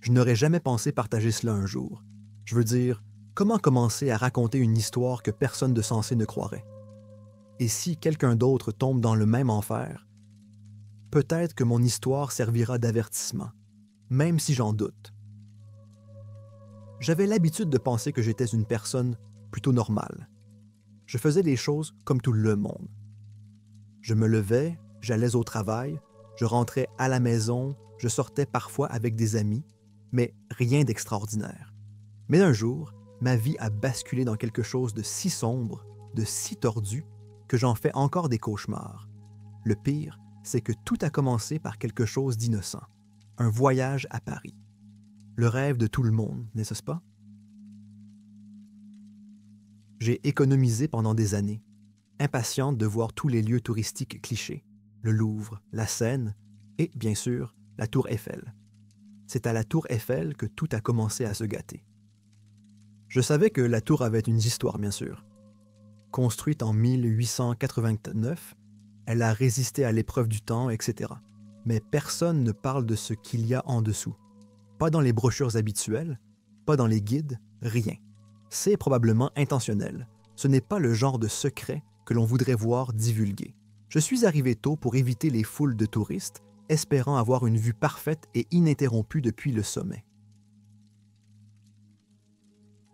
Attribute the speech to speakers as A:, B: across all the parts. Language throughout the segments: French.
A: Je n'aurais jamais pensé partager cela un jour. Je veux dire, comment commencer à raconter une histoire que personne de sensé ne croirait? Et si quelqu'un d'autre tombe dans le même enfer, peut-être que mon histoire servira d'avertissement, même si j'en doute. J'avais l'habitude de penser que j'étais une personne plutôt normale. Je faisais les choses comme tout le monde. Je me levais, j'allais au travail, je rentrais à la maison, je sortais parfois avec des amis, mais rien d'extraordinaire. Mais un jour, ma vie a basculé dans quelque chose de si sombre, de si tordu, que j'en fais encore des cauchemars. Le pire, c'est que tout a commencé par quelque chose d'innocent, un voyage à Paris. Le rêve de tout le monde, n'est-ce pas? J'ai économisé pendant des années, impatiente de voir tous les lieux touristiques clichés, le Louvre, la Seine et, bien sûr, la Tour Eiffel. C'est à la Tour Eiffel que tout a commencé à se gâter. Je savais que la tour avait une histoire, bien sûr. Construite en 1889, elle a résisté à l'épreuve du temps, etc. Mais personne ne parle de ce qu'il y a en dessous. Pas dans les brochures habituelles, pas dans les guides, rien. C'est probablement intentionnel. Ce n'est pas le genre de secret que l'on voudrait voir divulgué. Je suis arrivé tôt pour éviter les foules de touristes, espérant avoir une vue parfaite et ininterrompue depuis le sommet.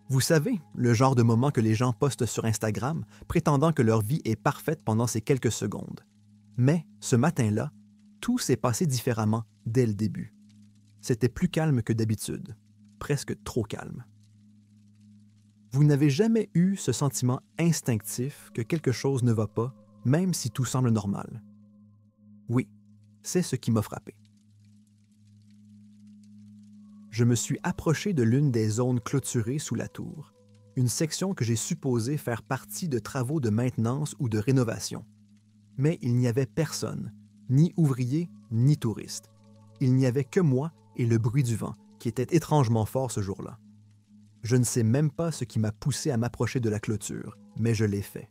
A: Vous savez, le genre de moment que les gens postent sur Instagram, prétendant que leur vie est parfaite pendant ces quelques secondes. Mais, ce matin-là, tout s'est passé différemment dès le début. C'était plus calme que d'habitude, presque trop calme. Vous n'avez jamais eu ce sentiment instinctif que quelque chose ne va pas, même si tout semble normal. Oui, c'est ce qui m'a frappé. Je me suis approché de l'une des zones clôturées sous la tour, une section que j'ai supposé faire partie de travaux de maintenance ou de rénovation. Mais il n'y avait personne, ni ouvrier, ni touriste. Il n'y avait que moi et le bruit du vent, qui était étrangement fort ce jour-là. Je ne sais même pas ce qui m'a poussé à m'approcher de la clôture, mais je l'ai fait.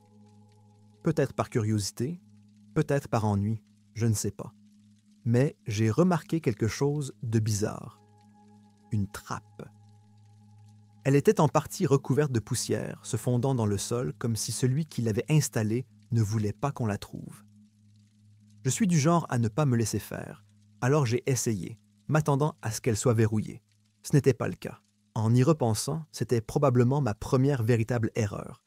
A: Peut-être par curiosité, peut-être par ennui, je ne sais pas. Mais j'ai remarqué quelque chose de bizarre. Une trappe. Elle était en partie recouverte de poussière, se fondant dans le sol comme si celui qui l'avait installée ne voulait pas qu'on la trouve. Je suis du genre à ne pas me laisser faire, alors j'ai essayé, m'attendant à ce qu'elle soit verrouillée. Ce n'était pas le cas. En y repensant, c'était probablement ma première véritable erreur.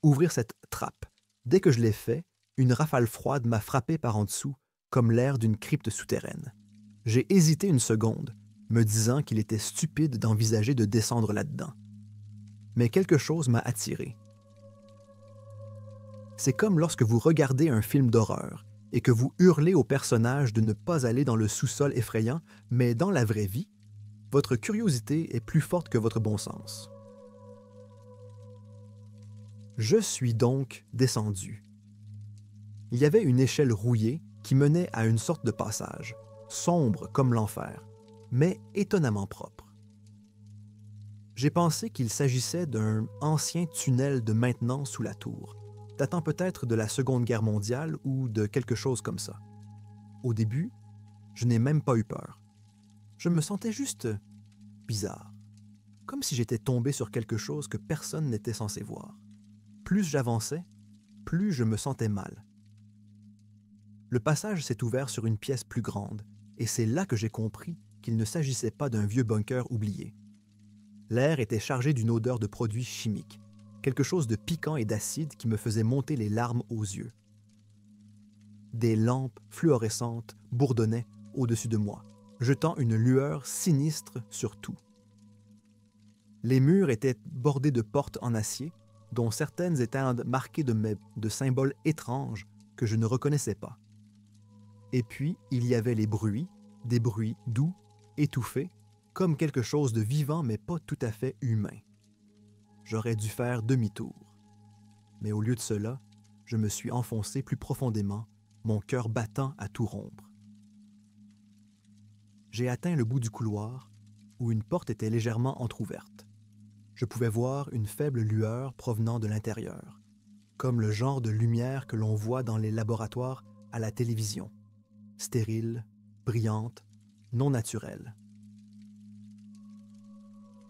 A: Ouvrir cette trappe. Dès que je l'ai fait, une rafale froide m'a frappé par en dessous, comme l'air d'une crypte souterraine. J'ai hésité une seconde, me disant qu'il était stupide d'envisager de descendre là-dedans. Mais quelque chose m'a attiré. C'est comme lorsque vous regardez un film d'horreur et que vous hurlez au personnage de ne pas aller dans le sous-sol effrayant, mais dans la vraie vie, votre curiosité est plus forte que votre bon sens. Je suis donc descendu. Il y avait une échelle rouillée qui menait à une sorte de passage, sombre comme l'enfer, mais étonnamment propre. J'ai pensé qu'il s'agissait d'un ancien tunnel de maintenance sous la tour, datant peut-être de la Seconde Guerre mondiale ou de quelque chose comme ça. Au début, je n'ai même pas eu peur. Je me sentais juste bizarre, comme si j'étais tombé sur quelque chose que personne n'était censé voir. Plus j'avançais, plus je me sentais mal. Le passage s'est ouvert sur une pièce plus grande, et c'est là que j'ai compris qu'il ne s'agissait pas d'un vieux bunker oublié. L'air était chargé d'une odeur de produits chimiques, quelque chose de piquant et d'acide qui me faisait monter les larmes aux yeux. Des lampes fluorescentes bourdonnaient au-dessus de moi, jetant une lueur sinistre sur tout. Les murs étaient bordés de portes en acier, dont certaines étaient marquées de symboles étranges que je ne reconnaissais pas. Et puis, il y avait les bruits, des bruits doux, étouffés, comme quelque chose de vivant mais pas tout à fait humain. J'aurais dû faire demi-tour. Mais au lieu de cela, je me suis enfoncé plus profondément, mon cœur battant à tout rompre. J'ai atteint le bout du couloir, où une porte était légèrement entr'ouverte. Je pouvais voir une faible lueur provenant de l'intérieur, comme le genre de lumière que l'on voit dans les laboratoires à la télévision, stérile, brillante, non naturelle.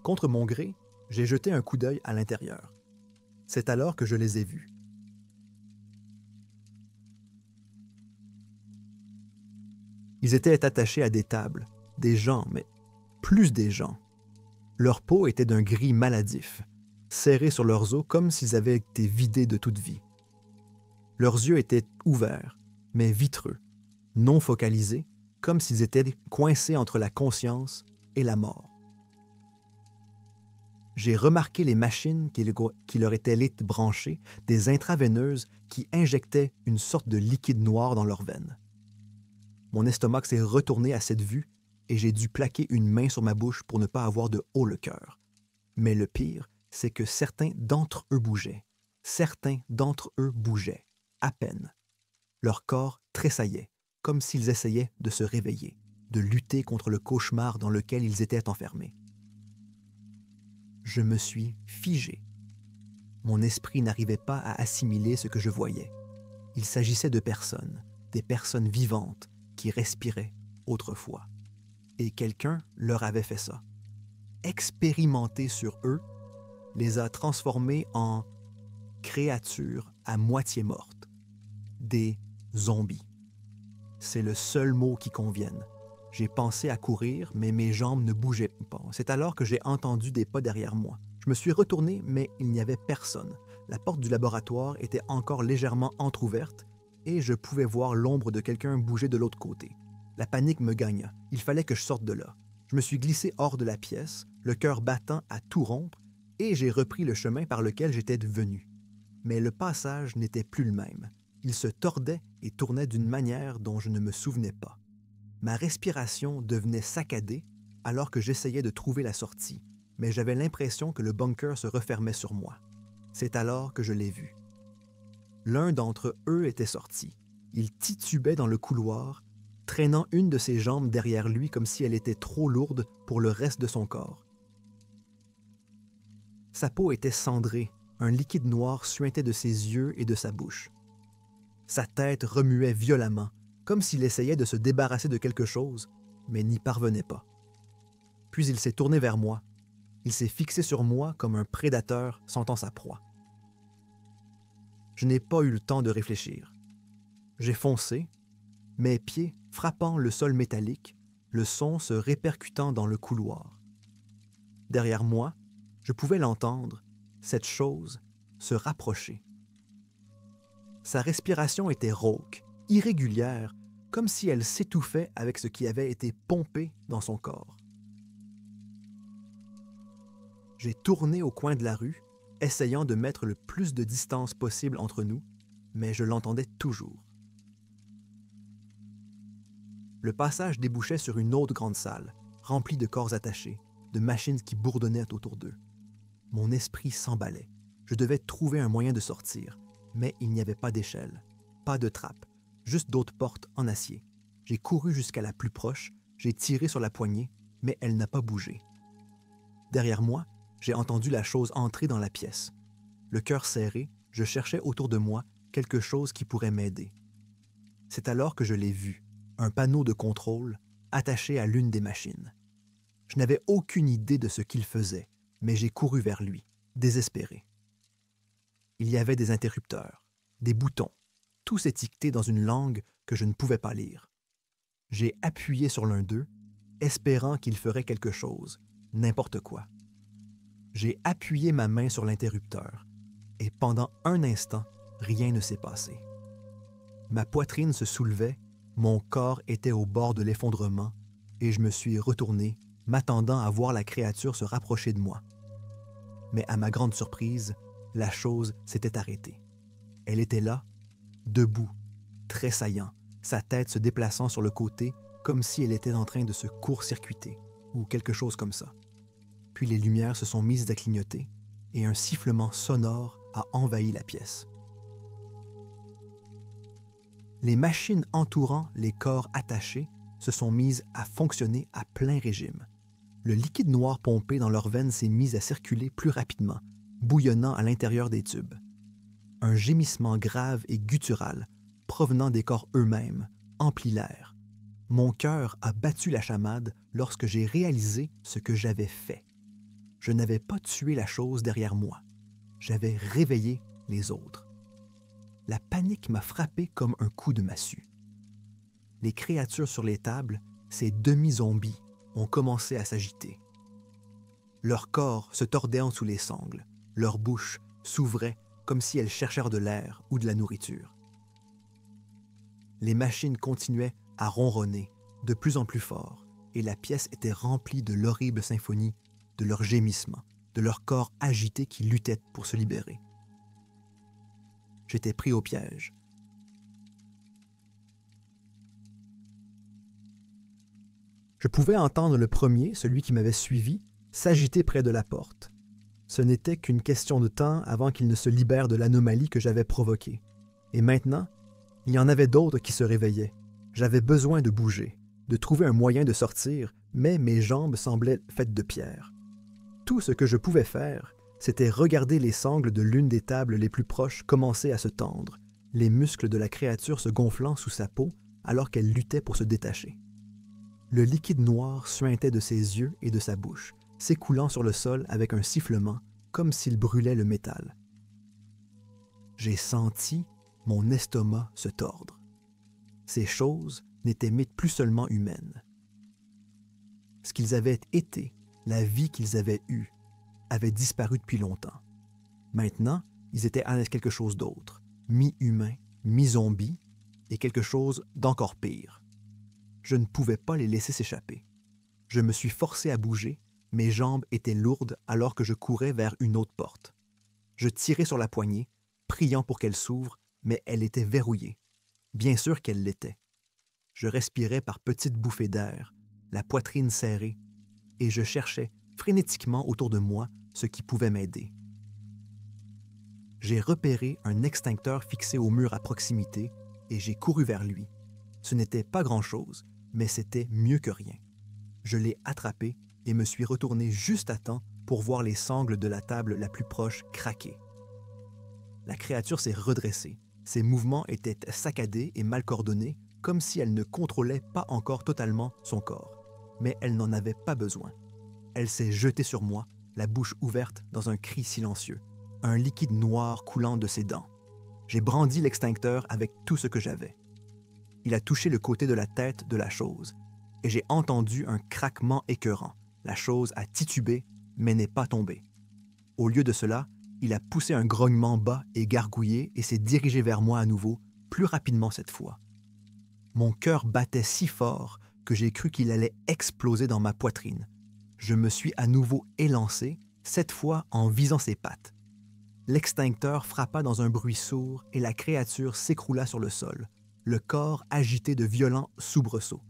A: Contre mon gré, j'ai jeté un coup d'œil à l'intérieur. C'est alors que je les ai vus. Ils étaient attachés à des tables, des gens, mais plus des gens. Leur peau était d'un gris maladif, serrée sur leurs os comme s'ils avaient été vidés de toute vie. Leurs yeux étaient ouverts, mais vitreux, non focalisés, comme s'ils étaient coincés entre la conscience et la mort. J'ai remarqué les machines qui leur étaient branchées, des intraveineuses qui injectaient une sorte de liquide noir dans leurs veines. Mon estomac s'est retourné à cette vue et j'ai dû plaquer une main sur ma bouche pour ne pas avoir de haut le cœur. Mais le pire, c'est que certains d'entre eux bougeaient. Certains d'entre eux bougeaient, à peine. Leur corps tressaillait, comme s'ils essayaient de se réveiller, de lutter contre le cauchemar dans lequel ils étaient enfermés. Je me suis figé. Mon esprit n'arrivait pas à assimiler ce que je voyais. Il s'agissait de personnes, des personnes vivantes qui respiraient autrefois. Et quelqu'un leur avait fait ça. Expérimenté sur eux, les a transformés en créatures à moitié mortes, des zombies. C'est le seul mot qui convienne. J'ai pensé à courir, mais mes jambes ne bougeaient pas. C'est alors que j'ai entendu des pas derrière moi. Je me suis retourné, mais il n'y avait personne. La porte du laboratoire était encore légèrement entr'ouverte et je pouvais voir l'ombre de quelqu'un bouger de l'autre côté. La panique me gagna. Il fallait que je sorte de là. Je me suis glissé hors de la pièce, le cœur battant à tout rompre, et j'ai repris le chemin par lequel j'étais venu. Mais le passage n'était plus le même. Il se tordait et tournait d'une manière dont je ne me souvenais pas. Ma respiration devenait saccadée alors que j'essayais de trouver la sortie, mais j'avais l'impression que le bunker se refermait sur moi. C'est alors que je l'ai vu. L'un d'entre eux était sorti. Il titubait dans le couloir, traînant une de ses jambes derrière lui comme si elle était trop lourde pour le reste de son corps. Sa peau était cendrée, un liquide noir suintait de ses yeux et de sa bouche. Sa tête remuait violemment, comme s'il essayait de se débarrasser de quelque chose, mais n'y parvenait pas. Puis il s'est tourné vers moi. Il s'est fixé sur moi comme un prédateur sentant sa proie. Je n'ai pas eu le temps de réfléchir. J'ai foncé, mes pieds frappant le sol métallique, le son se répercutant dans le couloir. Derrière moi, je pouvais l'entendre, cette chose, se rapprocher. Sa respiration était rauque, irrégulière, comme si elle s'étouffait avec ce qui avait été pompé dans son corps. J'ai tourné au coin de la rue, essayant de mettre le plus de distance possible entre nous, mais je l'entendais toujours. Le passage débouchait sur une autre grande salle, remplie de corps attachés, de machines qui bourdonnaient autour d'eux. Mon esprit s'emballait. Je devais trouver un moyen de sortir, mais il n'y avait pas d'échelle, pas de trappe, juste d'autres portes en acier. J'ai couru jusqu'à la plus proche, j'ai tiré sur la poignée, mais elle n'a pas bougé. Derrière moi, j'ai entendu la chose entrer dans la pièce. Le cœur serré, je cherchais autour de moi quelque chose qui pourrait m'aider. C'est alors que je l'ai vu, un panneau de contrôle attaché à l'une des machines. Je n'avais aucune idée de ce qu'il faisait, mais j'ai couru vers lui, désespéré. Il y avait des interrupteurs, des boutons, tous étiquetés dans une langue que je ne pouvais pas lire. J'ai appuyé sur l'un d'eux, espérant qu'il ferait quelque chose, n'importe quoi. J'ai appuyé ma main sur l'interrupteur, et pendant un instant, rien ne s'est passé. Ma poitrine se soulevait, mon corps était au bord de l'effondrement, et je me suis retourné, m'attendant à voir la créature se rapprocher de moi. Mais à ma grande surprise, la chose s'était arrêtée. Elle était là, debout, tressaillant, sa tête se déplaçant sur le côté comme si elle était en train de se court-circuiter, ou quelque chose comme ça. Puis les lumières se sont mises à clignoter et un sifflement sonore a envahi la pièce. Les machines entourant les corps attachés se sont mises à fonctionner à plein régime. Le liquide noir pompé dans leurs veines s'est mis à circuler plus rapidement, bouillonnant à l'intérieur des tubes. Un gémissement grave et guttural, provenant des corps eux-mêmes, emplit l'air. Mon cœur a battu la chamade lorsque j'ai réalisé ce que j'avais fait. Je n'avais pas tué la chose derrière moi. J'avais réveillé les autres. La panique m'a frappé comme un coup de massue. Les créatures sur les tables, ces demi-zombies, ont commencé à s'agiter. Leurs corps se tordaient en dessous les sangles, leurs bouches s'ouvraient comme si elles cherchèrent de l'air ou de la nourriture. Les machines continuaient à ronronner de plus en plus fort, et la pièce était remplie de l'horrible symphonie de leurs gémissements, de leurs corps agités qui luttaient pour se libérer. J'étais pris au piège. Je pouvais entendre le premier, celui qui m'avait suivi, s'agiter près de la porte. Ce n'était qu'une question de temps avant qu'il ne se libère de l'anomalie que j'avais provoquée. Et maintenant, il y en avait d'autres qui se réveillaient. J'avais besoin de bouger, de trouver un moyen de sortir, mais mes jambes semblaient faites de pierre. Tout ce que je pouvais faire, c'était regarder les sangles de l'une des tables les plus proches commencer à se tendre, les muscles de la créature se gonflant sous sa peau alors qu'elle luttait pour se détacher. Le liquide noir suintait de ses yeux et de sa bouche, s'écoulant sur le sol avec un sifflement, comme s'il brûlait le métal. J'ai senti mon estomac se tordre. Ces choses n'étaient plus seulement humaines. Ce qu'ils avaient été, la vie qu'ils avaient eue, avait disparu depuis longtemps. Maintenant, ils étaient à quelque chose d'autre, mi-humain, mi-zombie, et quelque chose d'encore pire. Je ne pouvais pas les laisser s'échapper. Je me suis forcé à bouger, mes jambes étaient lourdes alors que je courais vers une autre porte. Je tirais sur la poignée, priant pour qu'elle s'ouvre, mais elle était verrouillée. Bien sûr qu'elle l'était. Je respirais par petites bouffées d'air, la poitrine serrée, et je cherchais frénétiquement autour de moi ce qui pouvait m'aider. J'ai repéré un extincteur fixé au mur à proximité et j'ai couru vers lui. Ce n'était pas grand-chose, mais c'était mieux que rien. Je l'ai attrapé et me suis retourné juste à temps pour voir les sangles de la table la plus proche craquer. La créature s'est redressée. Ses mouvements étaient saccadés et mal coordonnés, comme si elle ne contrôlait pas encore totalement son corps. Mais elle n'en avait pas besoin. Elle s'est jetée sur moi, la bouche ouverte dans un cri silencieux, un liquide noir coulant de ses dents. J'ai brandi l'extincteur avec tout ce que j'avais. Il a touché le côté de la tête de la chose, et j'ai entendu un craquement écœurant. La chose a titubé, mais n'est pas tombée. Au lieu de cela, il a poussé un grognement bas et gargouillé et s'est dirigé vers moi à nouveau, plus rapidement cette fois. Mon cœur battait si fort que j'ai cru qu'il allait exploser dans ma poitrine. Je me suis à nouveau élancé, cette fois en visant ses pattes. L'extincteur frappa dans un bruit sourd et la créature s'écroula sur le sol, le corps agité de violents soubresauts.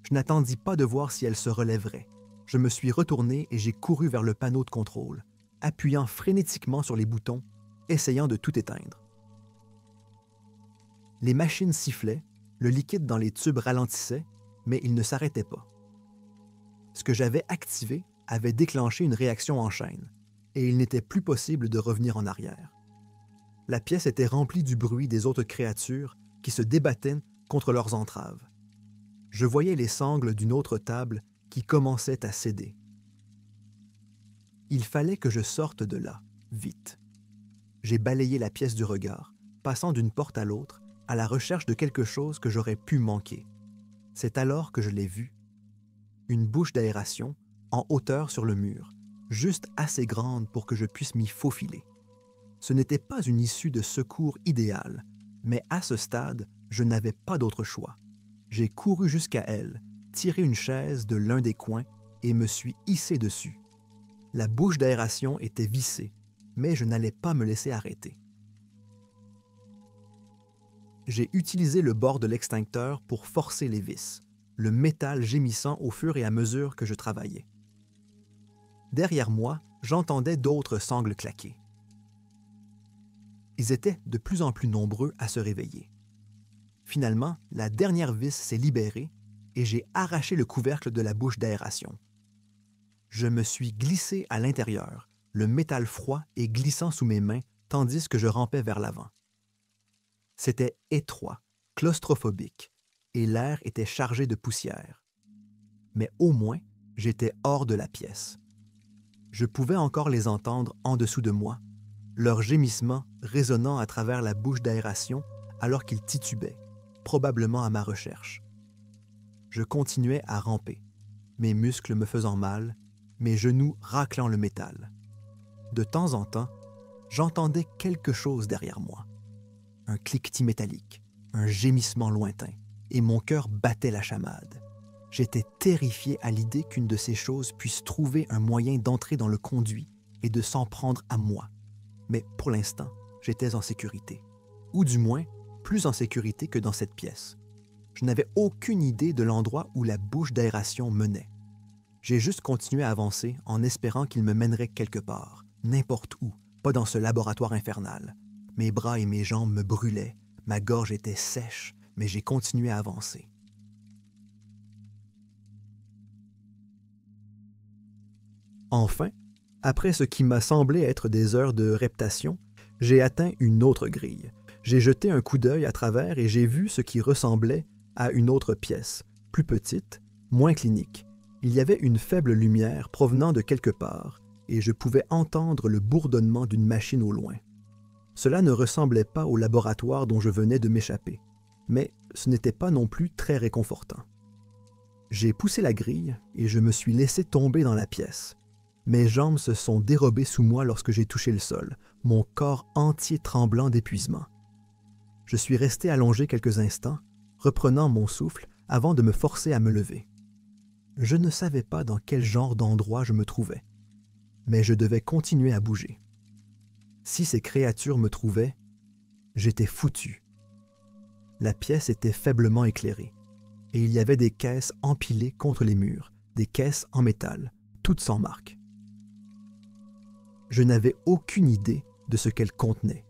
A: Je n'attendis pas de voir si elle se relèverait. Je me suis retourné et j'ai couru vers le panneau de contrôle, appuyant frénétiquement sur les boutons, essayant de tout éteindre. Les machines sifflaient, le liquide dans les tubes ralentissait, mais il ne s'arrêtait pas. Ce que j'avais activé avait déclenché une réaction en chaîne, et il n'était plus possible de revenir en arrière. La pièce était remplie du bruit des autres créatures qui se débattaient contre leurs entraves. Je voyais les sangles d'une autre table qui commençaient à céder. Il fallait que je sorte de là, vite. J'ai balayé la pièce du regard, passant d'une porte à l'autre, à la recherche de quelque chose que j'aurais pu manquer. C'est alors que je l'ai vue. Une bouche d'aération, en hauteur sur le mur, juste assez grande pour que je puisse m'y faufiler. Ce n'était pas une issue de secours idéale, mais à ce stade, je n'avais pas d'autre choix. J'ai couru jusqu'à elle, tiré une chaise de l'un des coins et me suis hissé dessus. La bouche d'aération était vissée, mais je n'allais pas me laisser arrêter. J'ai utilisé le bord de l'extincteur pour forcer les vis, le métal gémissant au fur et à mesure que je travaillais. Derrière moi, j'entendais d'autres sangles claquer. Ils étaient de plus en plus nombreux à se réveiller. Finalement, la dernière vis s'est libérée et j'ai arraché le couvercle de la bouche d'aération. Je me suis glissé à l'intérieur, le métal froid et glissant sous mes mains tandis que je rampais vers l'avant. C'était étroit, claustrophobique, et l'air était chargé de poussière. Mais au moins, j'étais hors de la pièce. Je pouvais encore les entendre en dessous de moi, leurs gémissements résonnant à travers la bouche d'aération alors qu'ils titubaient, probablement à ma recherche. Je continuais à ramper, mes muscles me faisant mal, mes genoux raclant le métal. De temps en temps, j'entendais quelque chose derrière moi. Un cliquetis métallique, un gémissement lointain, et mon cœur battait la chamade. J'étais terrifié à l'idée qu'une de ces choses puisse trouver un moyen d'entrer dans le conduit et de s'en prendre à moi. Mais pour l'instant, j'étais en sécurité. Ou du moins, plus en sécurité que dans cette pièce. Je n'avais aucune idée de l'endroit où la bouche d'aération menait. J'ai juste continué à avancer en espérant qu'il me mènerait quelque part, n'importe où, pas dans ce laboratoire infernal. Mes bras et mes jambes me brûlaient, ma gorge était sèche, mais j'ai continué à avancer. Enfin, après ce qui m'a semblé être des heures de reptation, j'ai atteint une autre grille. J'ai jeté un coup d'œil à travers et j'ai vu ce qui ressemblait à une autre pièce, plus petite, moins clinique. Il y avait une faible lumière provenant de quelque part et je pouvais entendre le bourdonnement d'une machine au loin. Cela ne ressemblait pas au laboratoire dont je venais de m'échapper, mais ce n'était pas non plus très réconfortant. J'ai poussé la grille et je me suis laissé tomber dans la pièce. Mes jambes se sont dérobées sous moi lorsque j'ai touché le sol, mon corps entier tremblant d'épuisement. Je suis resté allongé quelques instants, reprenant mon souffle avant de me forcer à me lever. Je ne savais pas dans quel genre d'endroit je me trouvais, mais je devais continuer à bouger. Si ces créatures me trouvaient, j'étais foutu. La pièce était faiblement éclairée, et il y avait des caisses empilées contre les murs, des caisses en métal, toutes sans marque. Je n'avais aucune idée de ce qu'elles contenaient,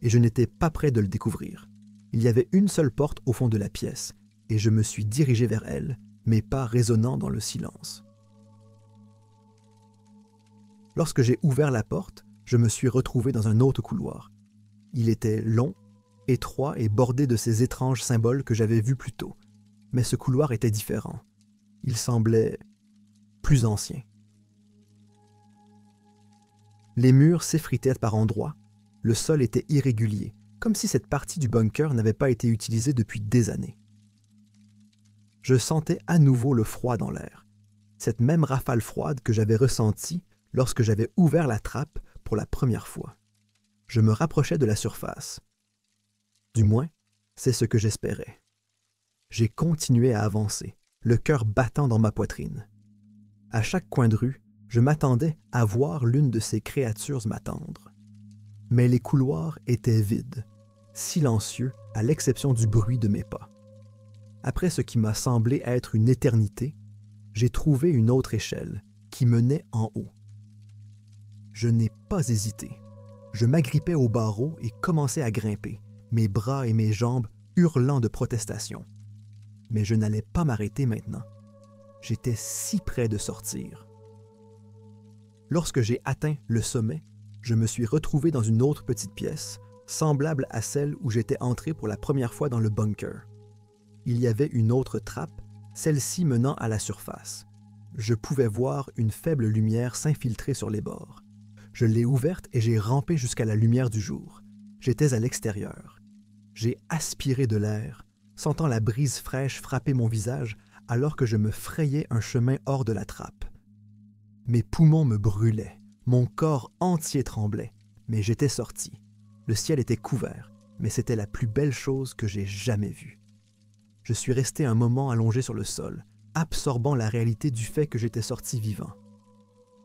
A: et je n'étais pas prêt de le découvrir. Il y avait une seule porte au fond de la pièce, et je me suis dirigé vers elle, mes pas résonnant dans le silence. Lorsque j'ai ouvert la porte, je me suis retrouvé dans un autre couloir. Il était long, étroit et bordé de ces étranges symboles que j'avais vus plus tôt. Mais ce couloir était différent. Il semblait plus ancien. Les murs s'effritaient par endroits, le sol était irrégulier, comme si cette partie du bunker n'avait pas été utilisée depuis des années. Je sentais à nouveau le froid dans l'air, cette même rafale froide que j'avais ressentie lorsque j'avais ouvert la trappe pour la première fois. Je me rapprochais de la surface. Du moins, c'est ce que j'espérais. J'ai continué à avancer, le cœur battant dans ma poitrine. À chaque coin de rue, je m'attendais à voir l'une de ces créatures m'attendre. Mais les couloirs étaient vides, silencieux à l'exception du bruit de mes pas. Après ce qui m'a semblé être une éternité, j'ai trouvé une autre échelle qui menait en haut. Je n'ai pas hésité. Je m'agrippais au barreau et commençais à grimper, mes bras et mes jambes hurlant de protestation. Mais je n'allais pas m'arrêter maintenant. J'étais si près de sortir. Lorsque j'ai atteint le sommet, je me suis retrouvé dans une autre petite pièce, semblable à celle où j'étais entré pour la première fois dans le bunker. Il y avait une autre trappe, celle-ci menant à la surface. Je pouvais voir une faible lumière s'infiltrer sur les bords. Je l'ai ouverte et j'ai rampé jusqu'à la lumière du jour. J'étais à l'extérieur. J'ai aspiré de l'air, sentant la brise fraîche frapper mon visage alors que je me frayais un chemin hors de la trappe. Mes poumons me brûlaient, mon corps entier tremblait, mais j'étais sorti. Le ciel était couvert, mais c'était la plus belle chose que j'ai jamais vue. Je suis resté un moment allongé sur le sol, absorbant la réalité du fait que j'étais sorti vivant.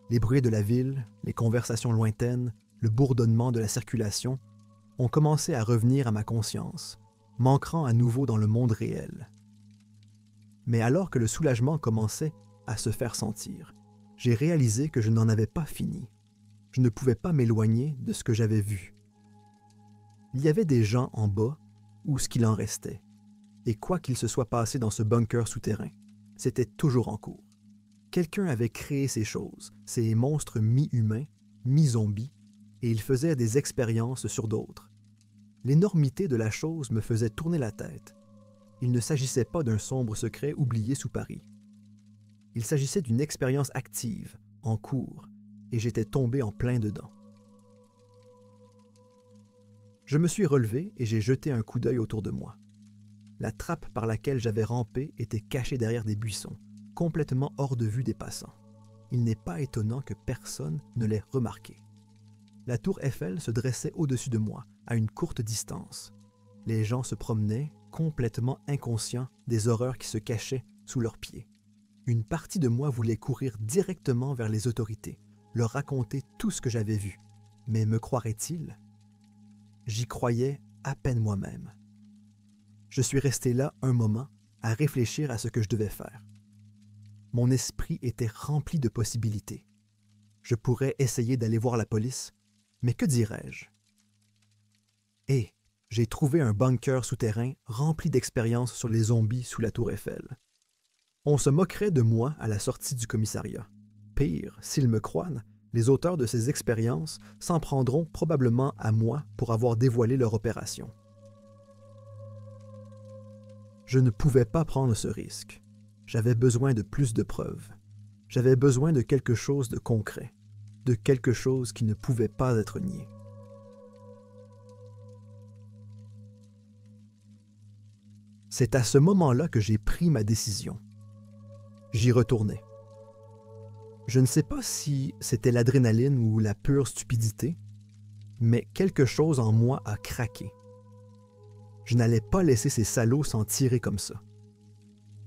A: Les bruits de la ville, les conversations lointaines, le bourdonnement de la circulation ont commencé à revenir à ma conscience, m'ancrant à nouveau dans le monde réel. Mais alors que le soulagement commençait à se faire sentir, j'ai réalisé que je n'en avais pas fini. Je ne pouvais pas m'éloigner de ce que j'avais vu. Il y avait des gens en bas, ou ce qu'il en restait, et quoi qu'il se soit passé dans ce bunker souterrain, c'était toujours en cours. Quelqu'un avait créé ces choses, ces monstres mi-humains, mi-zombies, et il faisait des expériences sur d'autres. L'énormité de la chose me faisait tourner la tête. Il ne s'agissait pas d'un sombre secret oublié sous Paris. Il s'agissait d'une expérience active, en cours, et j'étais tombé en plein dedans. Je me suis relevé et j'ai jeté un coup d'œil autour de moi. La trappe par laquelle j'avais rampé était cachée derrière des buissons, complètement hors de vue des passants. Il n'est pas étonnant que personne ne l'ait remarqué. La tour Eiffel se dressait au-dessus de moi, à une courte distance. Les gens se promenaient, complètement inconscients des horreurs qui se cachaient sous leurs pieds. Une partie de moi voulait courir directement vers les autorités, leur raconter tout ce que j'avais vu. Mais me croiraient-ils? J'y croyais à peine moi-même. Je suis resté là un moment à réfléchir à ce que je devais faire. Mon esprit était rempli de possibilités. Je pourrais essayer d'aller voir la police, mais que dirais-je? Et j'ai trouvé un bunker souterrain rempli d'expériences sur les zombies sous la tour Eiffel. On se moquerait de moi à la sortie du commissariat. Pire, s'ils me croient, les auteurs de ces expériences s'en prendront probablement à moi pour avoir dévoilé leur opération. Je ne pouvais pas prendre ce risque. J'avais besoin de plus de preuves. J'avais besoin de quelque chose de concret, de quelque chose qui ne pouvait pas être nié. C'est à ce moment-là que j'ai pris ma décision. J'y retournai. Je ne sais pas si c'était l'adrénaline ou la pure stupidité, mais quelque chose en moi a craqué. Je n'allais pas laisser ces salauds s'en tirer comme ça.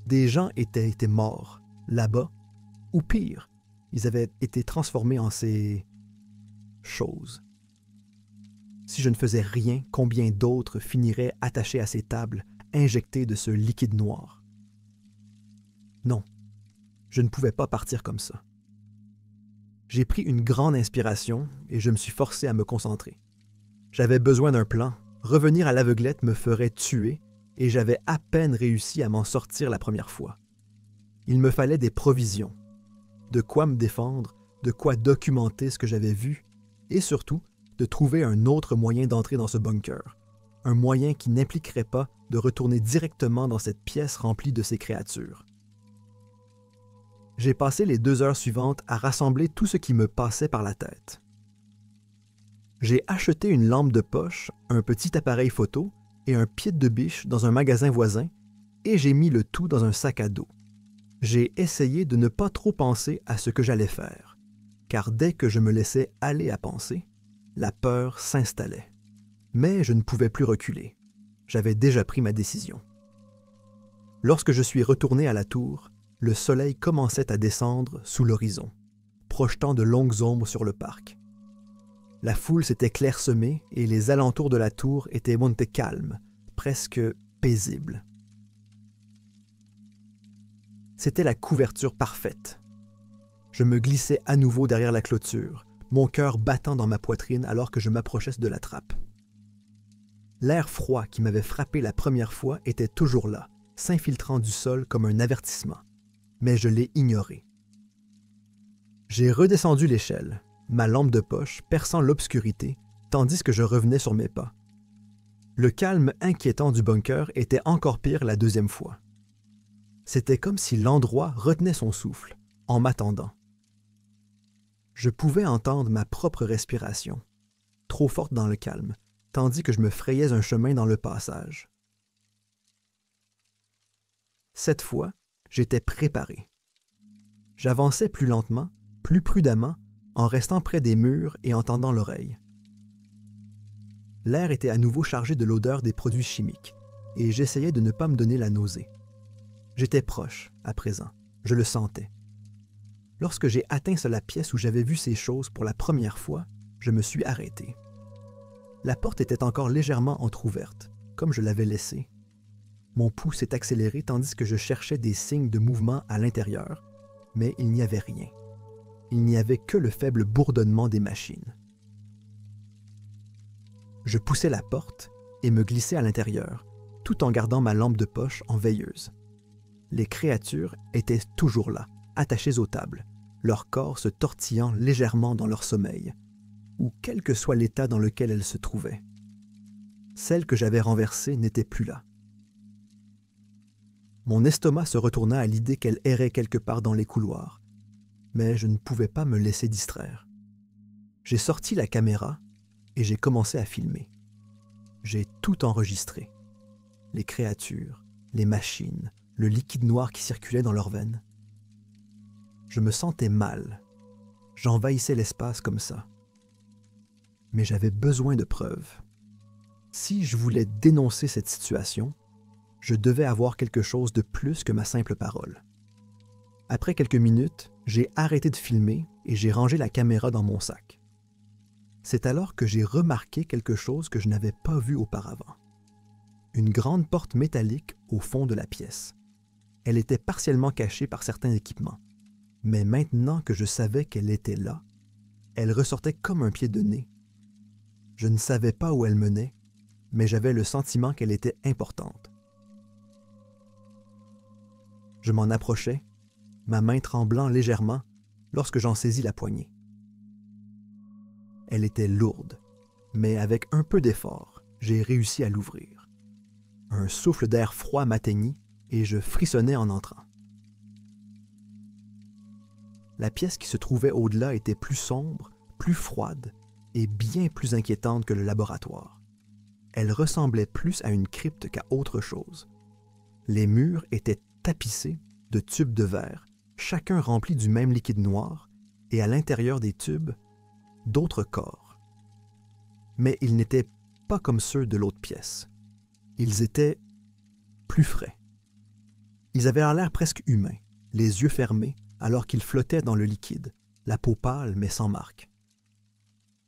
A: Des gens étaient morts, là-bas, ou pire, ils avaient été transformés en ces choses. Si je ne faisais rien, combien d'autres finiraient attachés à ces tables, injectés de ce liquide noir? Non, je ne pouvais pas partir comme ça. J'ai pris une grande inspiration et je me suis forcé à me concentrer. J'avais besoin d'un plan. Revenir à l'aveuglette me ferait tuer et j'avais à peine réussi à m'en sortir la première fois. Il me fallait des provisions, de quoi me défendre, de quoi documenter ce que j'avais vu et surtout de trouver un autre moyen d'entrer dans ce bunker, un moyen qui n'impliquerait pas de retourner directement dans cette pièce remplie de ces créatures. J'ai passé les 2 heures suivantes à rassembler tout ce qui me passait par la tête. J'ai acheté une lampe de poche, un petit appareil photo et un pied de biche dans un magasin voisin et j'ai mis le tout dans un sac à dos. J'ai essayé de ne pas trop penser à ce que j'allais faire, car dès que je me laissais aller à penser, la peur s'installait. Mais je ne pouvais plus reculer. J'avais déjà pris ma décision. Lorsque je suis retourné à la tour, le soleil commençait à descendre sous l'horizon, projetant de longues ombres sur le parc. La foule s'était clairsemée et les alentours de la tour étaient montés calmes, presque paisibles. C'était la couverture parfaite. Je me glissais à nouveau derrière la clôture, mon cœur battant dans ma poitrine alors que je m'approchais de la trappe. L'air froid qui m'avait frappé la première fois était toujours là, s'infiltrant du sol comme un avertissement. Mais je l'ai ignoré. J'ai redescendu l'échelle, ma lampe de poche perçant l'obscurité, tandis que je revenais sur mes pas. Le calme inquiétant du bunker était encore pire la deuxième fois. C'était comme si l'endroit retenait son souffle, en m'attendant. Je pouvais entendre ma propre respiration, trop forte dans le calme, tandis que je me frayais un chemin dans le passage. Cette fois, j'étais préparé. J'avançais plus lentement, plus prudemment, en restant près des murs et en tendant l'oreille. L'air était à nouveau chargé de l'odeur des produits chimiques, et j'essayais de ne pas me donner la nausée. J'étais proche, à présent, je le sentais. Lorsque j'ai atteint la pièce où j'avais vu ces choses pour la première fois, je me suis arrêté. La porte était encore légèrement entr'ouverte, comme je l'avais laissée. Mon pouls s'est accéléré tandis que je cherchais des signes de mouvement à l'intérieur, mais il n'y avait rien. Il n'y avait que le faible bourdonnement des machines. Je poussai la porte et me glissai à l'intérieur, tout en gardant ma lampe de poche en veilleuse. Les créatures étaient toujours là, attachées aux tables, leur corps se tortillant légèrement dans leur sommeil, ou quel que soit l'état dans lequel elles se trouvaient. Celle que j'avais renversée n'était plus là. Mon estomac se retourna à l'idée qu'elle errait quelque part dans les couloirs, mais je ne pouvais pas me laisser distraire. J'ai sorti la caméra et j'ai commencé à filmer. J'ai tout enregistré. Les créatures, les machines, le liquide noir qui circulait dans leurs veines. Je me sentais mal. J'envahissais l'espace comme ça. Mais j'avais besoin de preuves. Si je voulais dénoncer cette situation, je devais avoir quelque chose de plus que ma simple parole. Après quelques minutes, j'ai arrêté de filmer et j'ai rangé la caméra dans mon sac. C'est alors que j'ai remarqué quelque chose que je n'avais pas vu auparavant. Une grande porte métallique au fond de la pièce. Elle était partiellement cachée par certains équipements, mais maintenant que je savais qu'elle était là, elle ressortait comme un pied de nez. Je ne savais pas où elle menait, mais j'avais le sentiment qu'elle était importante. Je m'en approchais, ma main tremblant légèrement lorsque j'en saisis la poignée. Elle était lourde, mais avec un peu d'effort, j'ai réussi à l'ouvrir. Un souffle d'air froid m'atteignit et je frissonnais en entrant. La pièce qui se trouvait au-delà était plus sombre, plus froide et bien plus inquiétante que le laboratoire. Elle ressemblait plus à une crypte qu'à autre chose. Les murs étaient tapissés de tubes de verre, chacun rempli du même liquide noir, et à l'intérieur des tubes, d'autres corps. Mais ils n'étaient pas comme ceux de l'autre pièce. Ils étaient plus frais. Ils avaient l'air presque humains, les yeux fermés, alors qu'ils flottaient dans le liquide, la peau pâle mais sans marque.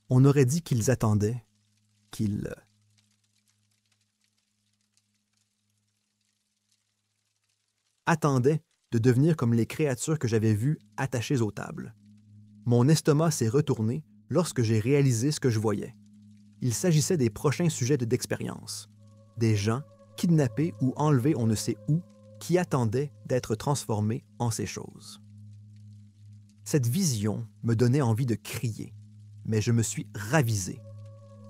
A: On aurait dit qu'ils attendaient, qu'ils... attendaient de devenir comme les créatures que j'avais vues attachées aux tables. Mon estomac s'est retourné lorsque j'ai réalisé ce que je voyais. Il s'agissait des prochains sujets d'expérience. Des gens kidnappés ou enlevés on ne sait où, qui attendaient d'être transformés en ces choses. Cette vision me donnait envie de crier, mais je me suis ravisé.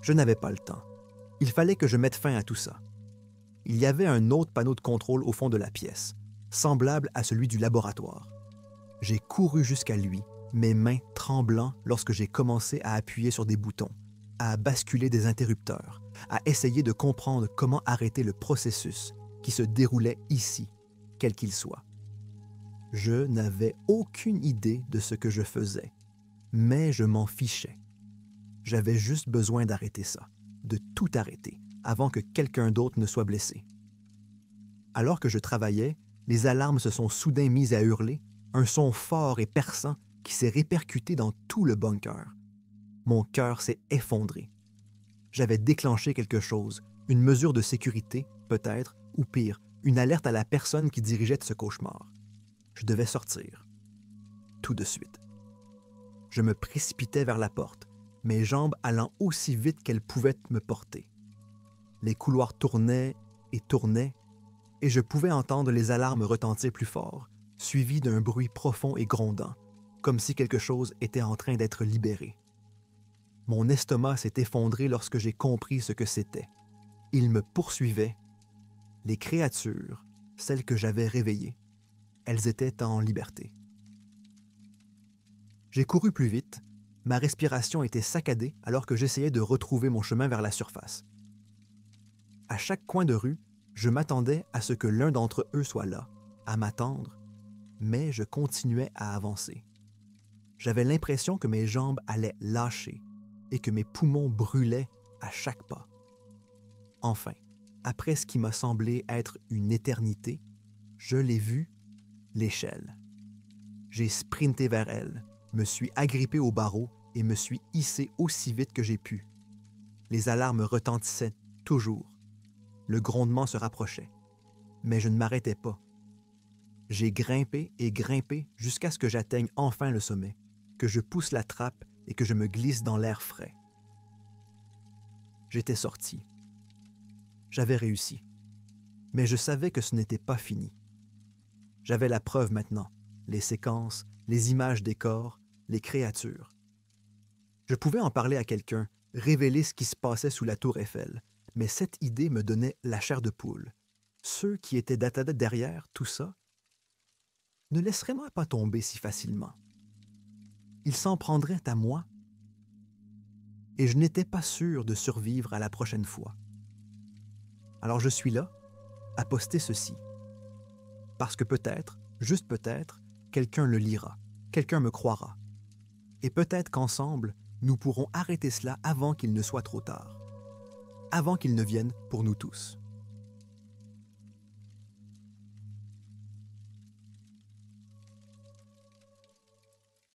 A: Je n'avais pas le temps. Il fallait que je mette fin à tout ça. Il y avait un autre panneau de contrôle au fond de la pièce, semblable à celui du laboratoire. J'ai couru jusqu'à lui, mes mains tremblant lorsque j'ai commencé à appuyer sur des boutons, à basculer des interrupteurs, à essayer de comprendre comment arrêter le processus qui se déroulait ici, quel qu'il soit. Je n'avais aucune idée de ce que je faisais, mais je m'en fichais. J'avais juste besoin d'arrêter ça, de tout arrêter, avant que quelqu'un d'autre ne soit blessé. Alors que je travaillais, les alarmes se sont soudain mises à hurler, un son fort et perçant qui s'est répercuté dans tout le bunker. Mon cœur s'est effondré. J'avais déclenché quelque chose, une mesure de sécurité, peut-être, ou pire, une alerte à la personne qui dirigeait ce cauchemar. Je devais sortir. Tout de suite. Je me précipitais vers la porte, mes jambes allant aussi vite qu'elles pouvaient me porter. Les couloirs tournaient et tournaient, et je pouvais entendre les alarmes retentir plus fort, suivies d'un bruit profond et grondant, comme si quelque chose était en train d'être libéré. Mon estomac s'est effondré lorsque j'ai compris ce que c'était. Ils me poursuivaient. Les créatures, celles que j'avais réveillées, elles étaient en liberté. J'ai couru plus vite, ma respiration était saccadée alors que j'essayais de retrouver mon chemin vers la surface. À chaque coin de rue, je m'attendais à ce que l'un d'entre eux soit là, à m'attendre, mais je continuais à avancer. J'avais l'impression que mes jambes allaient lâcher et que mes poumons brûlaient à chaque pas. Enfin, après ce qui m'a semblé être une éternité, je l'ai vue, l'échelle. J'ai sprinté vers elle, me suis agrippé au barreau et me suis hissé aussi vite que j'ai pu. Les alarmes retentissaient toujours. Le grondement se rapprochait. Mais je ne m'arrêtais pas. J'ai grimpé et grimpé jusqu'à ce que j'atteigne enfin le sommet, que je pousse la trappe et que je me glisse dans l'air frais. J'étais sorti. J'avais réussi. Mais je savais que ce n'était pas fini. J'avais la preuve maintenant, les séquences, les images des corps, les créatures. Je pouvais en parler à quelqu'un, révéler ce qui se passait sous la tour Eiffel, mais cette idée me donnait la chair de poule. Ceux qui étaient derrière tout ça ne laisseraient-moi pas tomber si facilement. Ils s'en prendraient à moi. et je n'étais pas sûr de survivre à la prochaine fois. Alors je suis là, à poster ceci. Parce que peut-être, juste peut-être, quelqu'un le lira, quelqu'un me croira. Et peut-être qu'ensemble, nous pourrons arrêter cela avant qu'il ne soit trop tard, avant qu'il ne vienne pour nous tous.